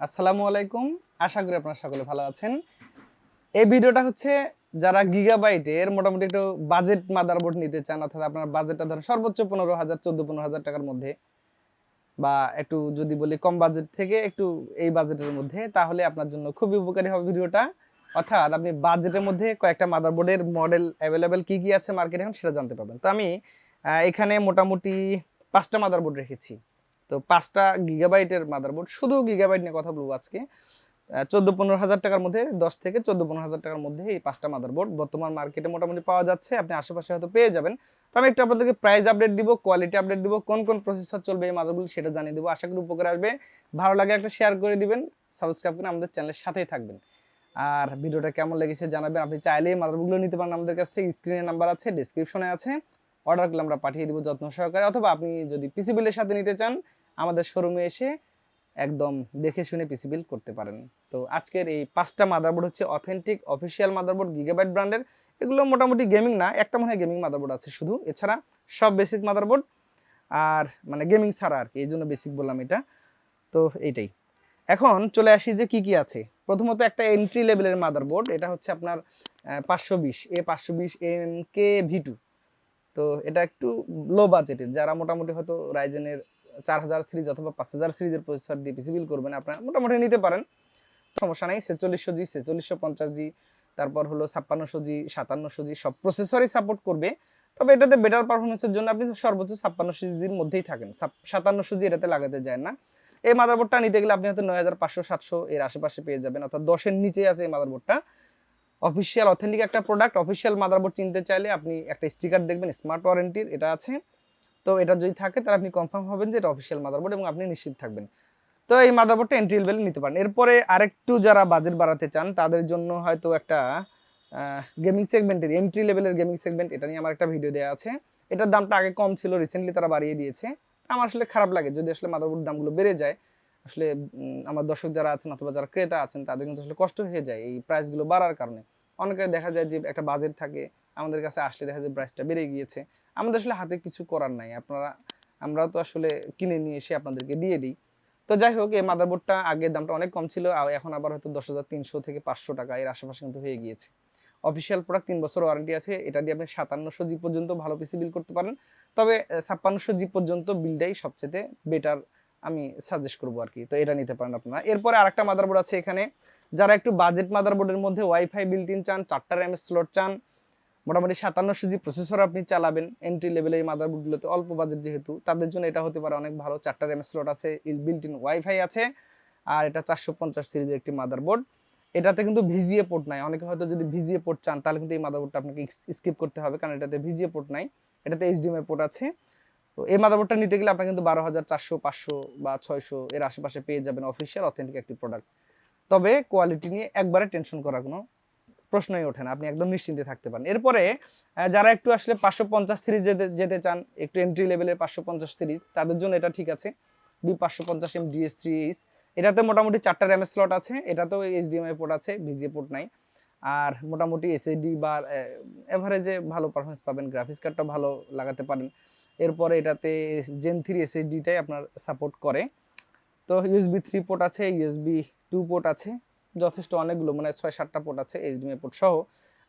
আসসালামু আলাইকুম। আশা করি আপনারা সকলে ভালো আছেন। এই ভিডিওটা হচ্ছে যারা গিগাবাইটের মোটামুটি একটু বাজেট মাদারবোর্ড নিতে চান, অর্থাৎ আপনার বাজেটটা ধরেন সর্বোচ্চ 15,000 14-15,000 টাকার মধ্যে, বা একটু যদি বলি কম বাজেট থেকে একটু এই বাজেটের মধ্যে, তাহলে আপনার জন্য খুবই উপকারী হবে ভিডিওটা। অর্থাৎ আপনি বাজেটের মধ্যে কয়েকটা মাদারবোর্ডের মডেল অ্যাভেলেবেল কি কি আছে মার্কেটে এখন সেটা জানতে পারবেন। তো আমি এখানে মোটামুটি 5টা মাদারবোর্ড রেখেছি। তো 5টা গিগাবাইটের মাদারবোর্ড, শুধু গিগাবাইট নিয়ে কথা বলবো আজকে। 14-15,000 টাকার মধ্যে, 10 থেকে 14-15,000 টাকার মধ্যে এই 5টা মাদারবোর্ড বর্তমান মার্কেটে মোটামুটি পাওয়া যাচ্ছে। আপনি আশেপাশে হয়তো পেয়ে যাবেন। তো আমি একটু আপনাদেরকে প্রাইস আপডেট দিব, কোয়ালিটি আপডেট দিব, কোন কোন প্রসেসর চলবে এই মাদারবোর্ড সেটা জানিয়ে দেবো। আশা করি উপকার আসবে। ভালো লাগে একটা শেয়ার করে দিবেন, সাবস্ক্রাইব করে আমাদের চ্যানেলের সাথেই থাকবেন। আর ভিডিওটা কেমন লেগেছে জানাবেন। আপনি চাইলে মাদারবোর্ডগুলো নিতে পারেন আমাদের কাছ থেকে, স্ক্রিনে নাম্বার আছে, ডেসক্রিপশনে আছে। অর্ডার করলে আমরা পাঠিয়ে দিব যত্ন সহকারে, অথবা আপনি যদি পিসি বিলের সাথে নিতে চান আমাদের শোরুমে এসে একদম দেখে শুনে পিসি বিল করতে পারেন। তো আজকের এই 5টা মাদারবোর্ড হচ্ছে অথেন্টিক অফিসিয়াল মাদারবোর্ড গিগাবাইট ব্র্যান্ডের। এগুলো মোটামুটি গেমিং না, একটা মনে হয় গেমিং মাদারবোর্ড আছে শুধু, এছাড়া সব বেসিক মাদারবোর্ড। আর মানে গেমিং ছাড়া আর কি, এই জন্য বেসিক বললাম এটা। তো এইটাই। এখন চলে আসি যে কি কি আছে। প্রথমত একটা এন্ট্রি লেভেলের মাদারবোর্ড, এটা হচ্ছে আপনার 520 A520M তো এটা একটু লো বাজেটের, যারা মোটামুটি হয়তো রাইজেনের 4000 সিরিজ অথবা 5000 সিরিজের প্রসেসর দিয়ে পিসি বিল করবেন আপনারা মোটামুটি নিতে পারেন, সমস্যা নাই। 4600G 4650G, তারপর হলো 5600G 5700G, সব প্রসেসরই সাপোর্ট করবে। তবে এটাতে বেটার পারফরমেন্সের জন্য আপনি সর্বোচ্চ 5600Gর মধ্যেই থাকেন, 5700G এটাতে লাগাতে যায় না। এই মাদারবোর্ডটা নিতে গেলে আপনি হয়তো 9500-700 এর আশেপাশে পেয়ে যাবেন, অর্থাৎ 10-এর নিচে আছে এই মাদারবোর্ডটা। অফিসিয়াল অথেন্টিক একটা প্রোডাক্ট। অফিসিয়াল মাদারবোর্ড চিনতে চাইলে আপনি একটা স্টিকার দেখবেন স্মার্ট ওয়ারেন্টির, এটা আছে। তো এটা যদি থাকে তাহলে আপনি কনফার্ম হবেন যে এটা অফিসিয়াল মাদারবোর্ড এবং আপনি নিশ্চিত থাকবেন। তো এই মাদারবোর্ডটা এন্ট্রি লেভেলে নিতে পারেন। এরপরে আরেকটু যারা বাজেট বাড়াতে চান তাদের জন্য হয়তো একটা গেমিং সেগমেন্টের, এন্ট্রি লেভেলের গেমিং সেগমেন্ট, এটা নিয়ে আমার একটা ভিডিও দেওয়া আছে। এটার দামটা আগে কম ছিল, রিসেন্টলি তারা বাড়িয়ে দিয়েছে। আমার আসলে খারাপ লাগে যদি আসলে মাদারবোর্ড দামগুলো বেড়ে যায়। আসলে আমার দর্শক যারা আছেন অথবা যারা ক্রেতা আছেন তাদের কিন্তু আসলে কষ্ট হয়ে যায় এই প্রাইসগুলো বাড়ার কারণে। অনেকে দেখা যায় যে একটা বাজেট থাকে, আমাদের কাছে আসলে দেখা যায় প্রাইসটা বেড়ে গিয়েছে। আমাদের আসলে হাতে কিছু করার নাই, আমরা তো আসলে কিনে নিয়ে এসে আপনাদেরকে দিয়ে দিই। তো যাই হোক, এই মাদারবোর্ডটা আগের দামটা অনেক কম ছিল, আর এখন আবার হয়তো 10,300 থেকে 500 টাকা এর আশেপাশে কিন্তু হয়ে গিয়েছে। অফিসিয়াল প্রোডাক্ট, 3 বছর ওয়ারেন্টি আছে। এটা দিয়ে আপনি 5700G পর্যন্ত ভালো পিসি বিল করতে পারেন। তবে 5600G পর্যন্ত বিলটাই সবচেয়ে বেটার আমি সাজেস্ট করবো আর কি। তো এটা নিতে পারেন আপনারা। এরপরে আরেকটা মাদারবোর্ড আছে এখানে, যারা একটু বাজেট মাদারবোর্ডের মধ্যে ওয়াইফাই বিল্ট ইন চান, 4টা র্যাম স্লট চান, মোটামুটি 5700G প্রসেসর আপনি চালাবেন, এন্ট্রি লেভেলের এই মাদারবোর্ডগুলোতে অল্প বাজেট যেহেতু, তাদের জন্য এটা হতে পারে অনেক ভালো। 4টা র্যাম স্লট আছে, বিল্ট ইন ওয়াইফাই আছে, আর এটা 450 সিরিজের একটি মাদারবোর্ড। এটাতে কিন্তু ভিজিএ পোর্ট নাই। অনেকে হয়তো যদি ভিজিএ পোর্ট চান তাহলে কিন্তু এই মাদারবোর্ডটা আপনাকে স্কিপ করতে হবে, কারণ এটাতে ভিজিএ পোর্ট নাই, এটাতে এইচডিএমআই পোর্ট আছে। তো এই মাদারবোর্ডটা নিতে গেলে আপনার কিন্তু 12,400, 500 বা 600 এর আশেপাশে পেয়ে যাবেন, অফিসিয়াল অথেন্টিক একটি প্রোডাক্ট। তবে কোয়ালিটি নিয়ে একবারে টেনশন করার কোনো প্রশ্নই ওঠে না, আপনি একদম নিশ্চিন্তে থাকতে পারেন। এরপরে যারা একটু আসলে 550 সিরিজ যেতে চান, একটু এন্ট্রি লেভেলের 550 সিরিজ, তাদের জন্য এটা ঠিক আছে। B550M DS3H, এটাতে মোটামুটি 4টা র্যাম স্লট আছে, এটাতেও এইচডিএমআই পোর্ট আছে, ভিজিএ পোর্ট নাই। আর মোটামুটি এসএসডি বা এভারেজে ভালো পারফরমেন্স পাবেন, গ্রাফিক্স কার্ডটা ভালো লাগাতে পারেন। এরপরে এটাতে Gen 3 এসএসডিটাই আপনার সাপোর্ট করে। তো USB 3 পোর্ট আছে, USB 2 পোর্ট আছে, যথেষ্ট অনেকগুলো, মানে 6-7টা পোর্ট আছে এইচডিএমআই পোর্ট সহ।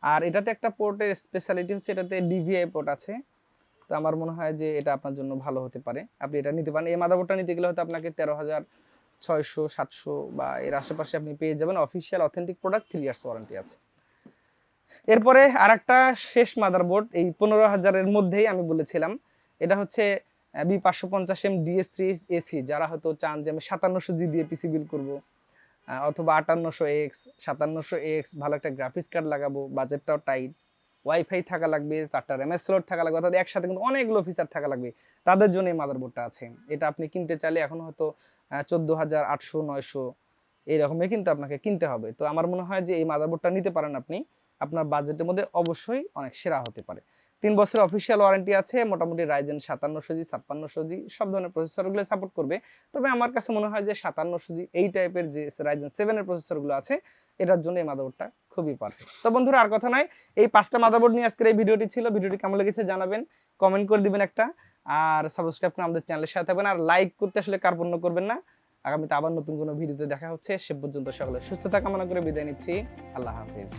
আর এটাতে একটা পোর্টের স্পেশালিটি হচ্ছে এটাতে ডিভিআই পোর্ট আছে। তো আমার মনে হয় যে এটা আপনার জন্য ভালো হতে পারে, আপনি এটা নিতে পারেন। এই মাদারবোর্ডটা নিতে গেলে হয়তো আপনাকে 13,600-700 বা এর আশেপাশে আপনি পেয়ে যাবেন। Official authentic product, 3 years warranty আছে। এরপরে আরেকটা শেষ মাদারবোর্ড এই 15,000-এর মধ্যেই আমি বলেছিলাম, এটা হচ্ছে B550M DS3AC। যারা হয়তো চান যে আমি 5700G দিয়ে পিসি বিল করবো, অথবা 5800X 5700X, ভালো একটা গ্রাফিক্স কার্ড লাগাবো, বাজেটটাও টাইট, ওয়াইফাই থাকা লাগবে, 4টা র্যাম স্লট থাকা লাগবে, অর্থাৎ একসাথে কিন্তু অনেকগুলো ফিচার থাকা লাগবে, তাদের জন্য এই মাদারবোর্ডটা আছে। এটা আপনি কিনতে চাইলে এখন হয়তো 14,800-900 এইরকমই কিন্তু আপনাকে কিনতে হবে। তো আমার মনে হয় যে এই মাদারবোর্ডটা নিতে পারেন আপনি, আপনার বাজেটের মধ্যে অবশ্যই অনেক সেরা হতে পারে। 3 বছরের অফিসিয়াল ওয়ারেন্টি আছে, মোটামুটি রাইজেন 5700G 5600G সব ধরনের প্রসেসরগুলো সাপোর্ট করবে। তবে আমার কাছে মনে হয় যে 5700G এই টাইপের যে রাইজেন 7 এর প্রসেসরগুলো আছে, এটার জন্য এই মাদারবোর্ডটা খুবই পারফেক্ট। তো বন্ধুরা, আর কথা নয়, এই 5টা মাদারবোর্ড নিয়ে আজকের এই ভিডিওটি ছিল। ভিডিওটি কেমন লেগেছে জানাবেন, কমেন্ট করে দিবেন একটা, আর সাবস্ক্রাইব করে আমাদের চ্যানেলের সাথে থাকবেন। আর লাইক করতে আসলে কার্পণ্য করবেন না, আগামীতে আবার নতুন কোনো ভিডিওতে দেখা হচ্ছে। সে পর্যন্ত সকলে সুস্থতা কামনা করে বিদায় নিচ্ছি। আল্লাহ হাফিজ।